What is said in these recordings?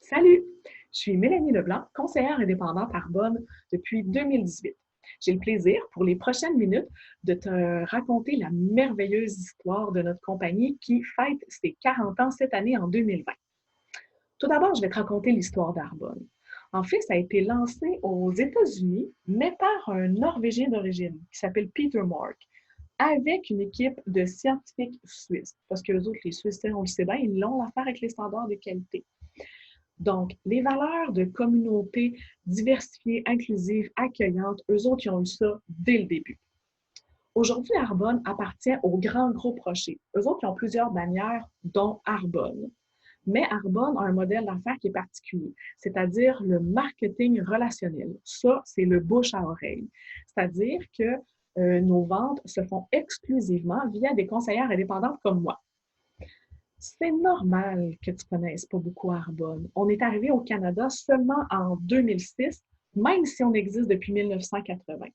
Salut! Je suis Mélanie Leblanc, conseillère indépendante Arbonne depuis 2018. J'ai le plaisir, pour les prochaines minutes, de te raconter la merveilleuse histoire de notre compagnie qui fête ses 40 ans cette année en 2020. Tout d'abord, je vais te raconter l'histoire d'Arbonne. En fait, ça a été lancé aux États-Unis, mais par un Norvégien d'origine qui s'appelle Peter Mark, avec une équipe de scientifiques suisses. Parce que les autres, les Suisses, on le sait bien, ils l'ont l'affaire avec les standards de qualité. Donc, les valeurs de communauté diversifiée, inclusive, accueillante, eux autres, ils ont eu ça dès le début. Aujourd'hui, Arbonne appartient au grand groupe Rocher. Eux autres, ils ont plusieurs bannières, dont Arbonne. Mais Arbonne a un modèle d'affaires qui est particulier, c'est-à-dire le marketing relationnel. Ça, c'est le bouche à oreille. C'est-à-dire que nos ventes se font exclusivement via des conseillères indépendantes comme moi. C'est normal que tu ne connaisses pas beaucoup Arbonne. On est arrivé au Canada seulement en 2006, même si on existe depuis 1980.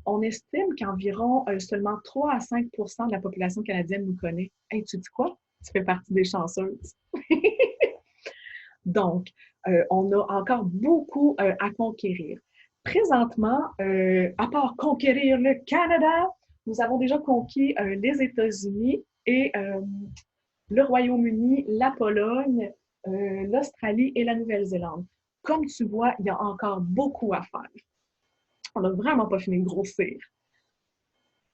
On estime qu'environ seulement 3 à 5 de la population canadienne nous connaît. Hey, tu dis quoi? Tu fais partie des chanceuses. Donc, on a encore beaucoup à conquérir. Présentement, à part conquérir le Canada, nous avons déjà conquis les États-Unis et le Royaume-Uni, la Pologne, l'Australie et la Nouvelle-Zélande. Comme tu vois, il y a encore beaucoup à faire. On n'a vraiment pas fini de grossir.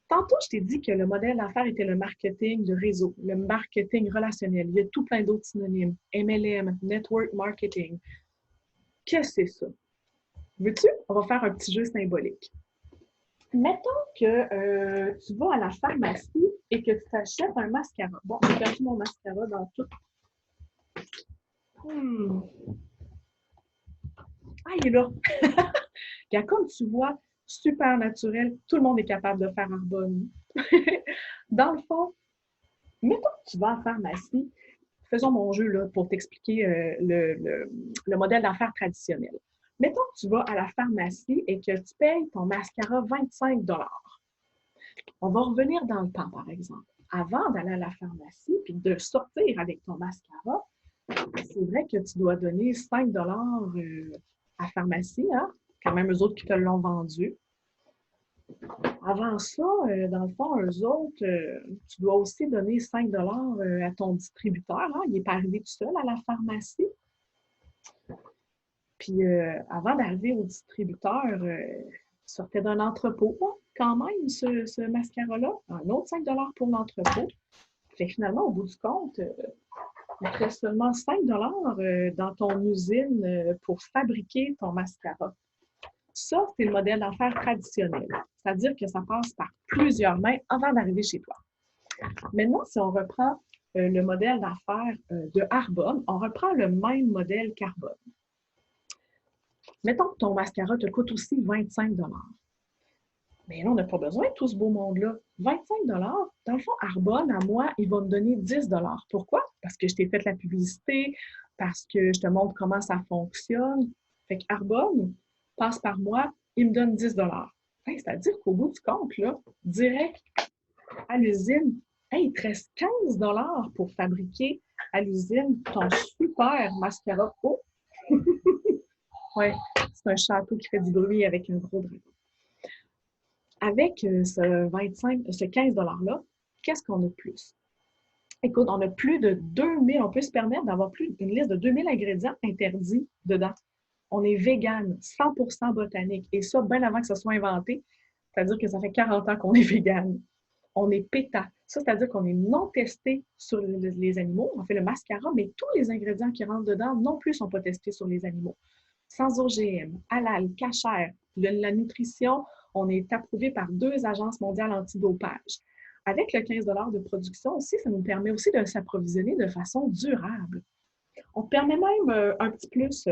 Tantôt, je t'ai dit que le modèle d'affaires était le marketing de réseau, le marketing relationnel. Il y a tout plein d'autres synonymes. MLM, Network Marketing. Qu'est-ce que c'est ça? Veux-tu? On va faire un petit jeu symbolique. Mettons que tu vas à la pharmacie et que tu t'achètes un mascara. Bon, j'ai perdu mon mascara dans tout. Ah, il est là. Comme tu vois, super naturel, tout le monde est capable de faire Arbonne. Dans le fond, mettons que tu vas en pharmacie, faisons mon jeu là, pour t'expliquer le modèle d'affaires traditionnel. Mettons que tu vas à la pharmacie et que tu payes ton mascara 25 $. On va revenir dans le temps, par exemple. Avant d'aller à la pharmacie puis de sortir avec ton mascara, c'est vrai que tu dois donner 5 $ à la pharmacie, hein? Quand même eux autres qui te l'ont vendu. Avant ça, dans le fond, eux autres, tu dois aussi donner 5 $ à ton distributeur. Hein? Il n'est pas arrivé tout seul à la pharmacie. Puis avant d'arriver au distributeur, il sortait d'un entrepôt, hein, quand même, ce mascara-là. Un autre 5 $ pour l'entrepôt. Fait que finalement, au bout du compte, il te reste seulement 5 $ dans ton usine pour fabriquer ton mascara. Ça, c'est le modèle d'affaires traditionnel. C'est-à-dire que ça passe par plusieurs mains avant d'arriver chez toi. Maintenant, si on reprend le modèle d'affaires de Arbonne, on reprend le même modèle qu'Arbonne. Mettons que ton mascara te coûte aussi 25 $. Mais là, on n'a pas besoin de tout ce beau monde-là. 25 $, dans le fond, Arbonne, à moi, il va me donner 10 $. Pourquoi? Parce que je t'ai fait la publicité, parce que je te montre comment ça fonctionne. Fait qu'Arbonne passe par moi, il me donne 10 $. Hey, c'est-à-dire qu'au bout du compte, là, direct à l'usine, hey, il te reste 15 $ pour fabriquer à l'usine ton super mascara. Oh! Ouais, c'est un château qui fait du bruit avec un gros dragon. Avec ce 15 $-là, qu'est-ce qu'on a de plus? Écoute, on a plus de 2000, on peut se permettre d'avoir une liste de 2000 ingrédients interdits dedans. On est vegan, 100% botanique, et ça, bien avant que ça soit inventé, c'est-à-dire que ça fait 40 ans qu'on est vegan. On est PETA. Ça, c'est-à-dire qu'on est non testé sur les animaux. On fait le mascara, mais tous les ingrédients qui rentrent dedans non plus ne sont pas testés sur les animaux. Sans OGM, halal, cachère, la nutrition, on est approuvé par 2 agences mondiales antidopage. Avec le 15 $ de production aussi, ça nous permet aussi de s'approvisionner de façon durable. On permet même un petit plus,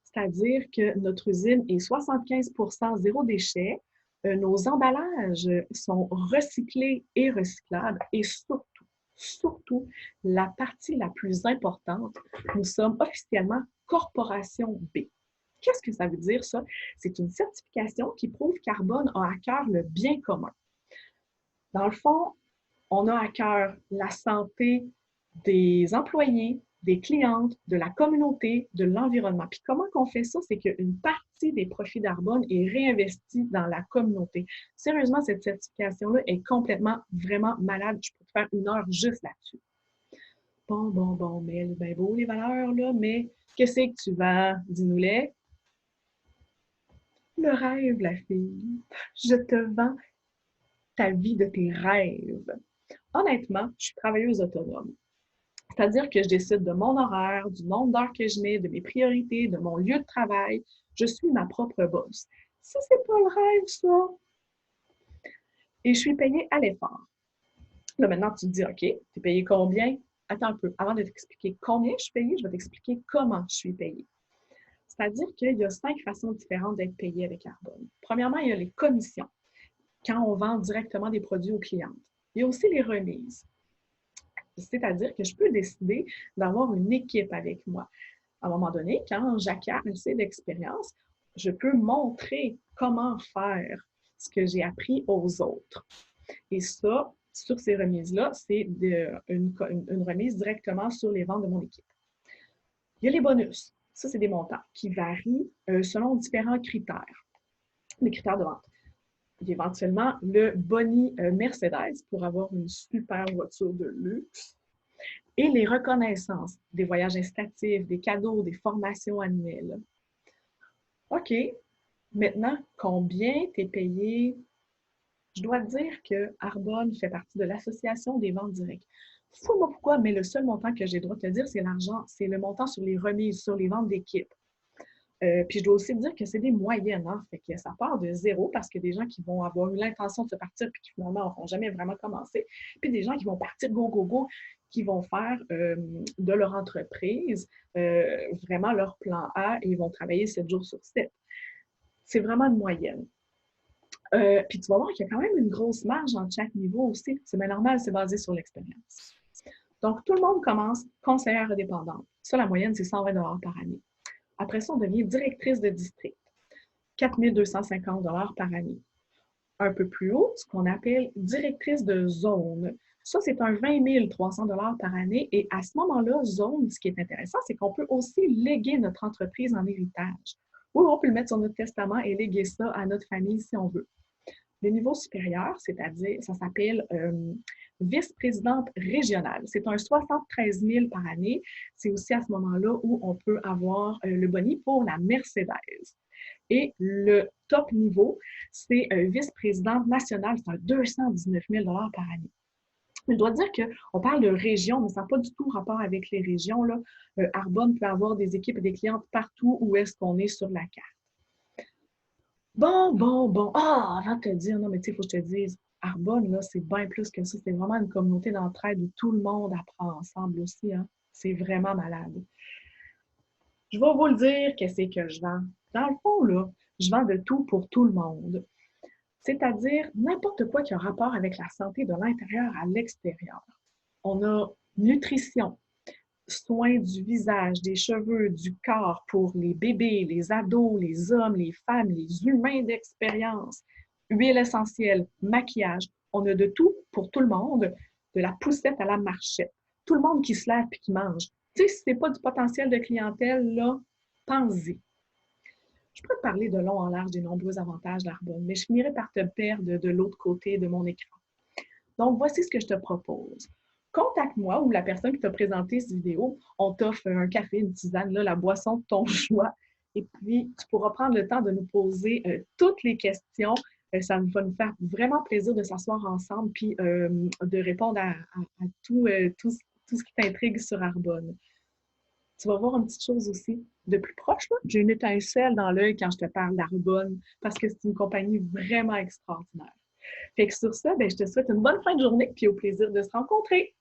c'est-à-dire que notre usine est 75% zéro déchet, nos emballages sont recyclés et recyclables et surtout, la partie la plus importante, nous sommes officiellement Corporation B. Qu'est-ce que ça veut dire, ça? C'est une certification qui prouve qu'Arbonne a à cœur le bien commun. Dans le fond, on a à cœur la santé des employés, des clientes, de la communauté, de l'environnement. Puis comment qu'on fait ça? C'est qu'une partie des profits d'Arbonne est réinvestie dans la communauté. Sérieusement, cette certification-là est complètement, vraiment malade. Je peux te faire 1 heure juste là-dessus. Bon, mais c'est bien beau les valeurs, là, mais qu'est-ce que tu vends? Dis-nous-les. Le rêve, la fille. Je te vends ta vie de tes rêves. Honnêtement, je suis travailleuse autonome. C'est-à-dire que je décide de mon horaire, du nombre d'heures que je mets, de mes priorités, de mon lieu de travail. Je suis ma propre boss. Ça, c'est pas le rêve, ça. Et je suis payée à l'effort. Là, maintenant, tu te dis, OK, tu es payé combien? Attends un peu. Avant de t'expliquer combien je suis payée, je vais t'expliquer comment je suis payée. C'est-à-dire qu'il y a 5 façons différentes d'être payé avec Arbonne. Premièrement, il y a les commissions, quand on vend directement des produits aux clientes. Il y a aussi les remises. C'est-à-dire que je peux décider d'avoir une équipe avec moi. À un moment donné, quand j'acquiers assez d'expérience, je peux montrer comment faire ce que j'ai appris aux autres. Et ça, sur ces remises-là, c'est une remise directement sur les ventes de mon équipe. Il y a les bonus. Ça, c'est des montants qui varient selon différents critères. Les critères de vente. Il y a éventuellement le boni Mercedes pour avoir une super voiture de luxe. Et les reconnaissances, des voyages incitatifs, des cadeaux, des formations annuelles. OK, maintenant, combien tu es payé? Je dois te dire que Arbonne fait partie de l'Association des ventes directes. Fous-moi pourquoi, mais le seul montant que j'ai le droit de te dire, c'est l'argent, c'est le montant sur les remises, sur les ventes d'équipe. Puis je dois aussi te dire que c'est des moyennes, hein? Fait que ça part de zéro parce qu'il y a des gens qui vont avoir eu l'intention de se partir puis qui finalement n'auront jamais vraiment commencé. Puis des gens qui vont partir go, qui vont faire de leur entreprise vraiment leur plan A et ils vont travailler 7 jours sur 7. C'est vraiment une moyenne. Puis tu vas voir qu'il y a quand même une grosse marge entre chaque niveau aussi. C'est bien normal, c'est basé sur l'expérience. Donc, tout le monde commence conseillère indépendante. Ça, la moyenne, c'est 120 $ par année. Après ça, on devient directrice de district. 4 250 $ par année. Un peu plus haut, ce qu'on appelle directrice de zone. Ça, c'est un 20 300 $ par année. Et à ce moment-là, zone, ce qui est intéressant, c'est qu'on peut aussi léguer notre entreprise en héritage. Ou on peut le mettre sur notre testament et léguer ça à notre famille si on veut. Le niveau supérieur, c'est-à-dire, ça s'appelle vice-présidente régionale. C'est un 73 000 par année. C'est aussi à ce moment-là où on peut avoir le boni pour la Mercedes. Et le top niveau, c'est vice-présidente nationale. C'est un 219 000 $ par année. Je dois dire qu'on parle de région, mais ça n'a pas du tout rapport avec les régions, là. Arbonne peut avoir des équipes et des clientes partout où est-ce qu'on est sur la carte. Bon. Ah, avant de te dire, non, mais tu sais, il faut que je te dise, Arbonne, là, c'est bien plus que ça. C'est vraiment une communauté d'entraide où tout le monde apprend ensemble aussi, hein. C'est vraiment malade. Je vais vous le dire, qu'est-ce que je vends. Dans le fond, là, je vends de tout pour tout le monde. C'est-à-dire n'importe quoi qui a rapport avec la santé de l'intérieur à l'extérieur. On a nutrition, soins du visage, des cheveux, du corps pour les bébés, les ados, les hommes, les femmes, les humains d'expérience, huile essentielle, maquillage. On a de tout pour tout le monde, de la poussette à la marchette. Tout le monde qui se lève et qui mange. Tu sais, si ce n'est pas du potentiel de clientèle, là, pense-y. Je peux te parler de long en large des nombreux avantages d'Arbonne, mais je finirai par te perdre de l'autre côté de mon écran. Donc, voici ce que je te propose. Contacte-moi ou la personne qui t'a présenté cette vidéo. On t'offre un café, une tisane, là, la boisson de ton choix. Et puis, tu pourras prendre le temps de nous poser toutes les questions. Ça va nous faire vraiment plaisir de s'asseoir ensemble puis de répondre à tout ce qui t'intrigue sur Arbonne. Tu vas voir une petite chose aussi. De plus proche, j'ai une étincelle dans l'œil quand je te parle d'Arbonne parce que c'est une compagnie vraiment extraordinaire. Fait que sur ça, je te souhaite une bonne fin de journée puis au plaisir de se rencontrer.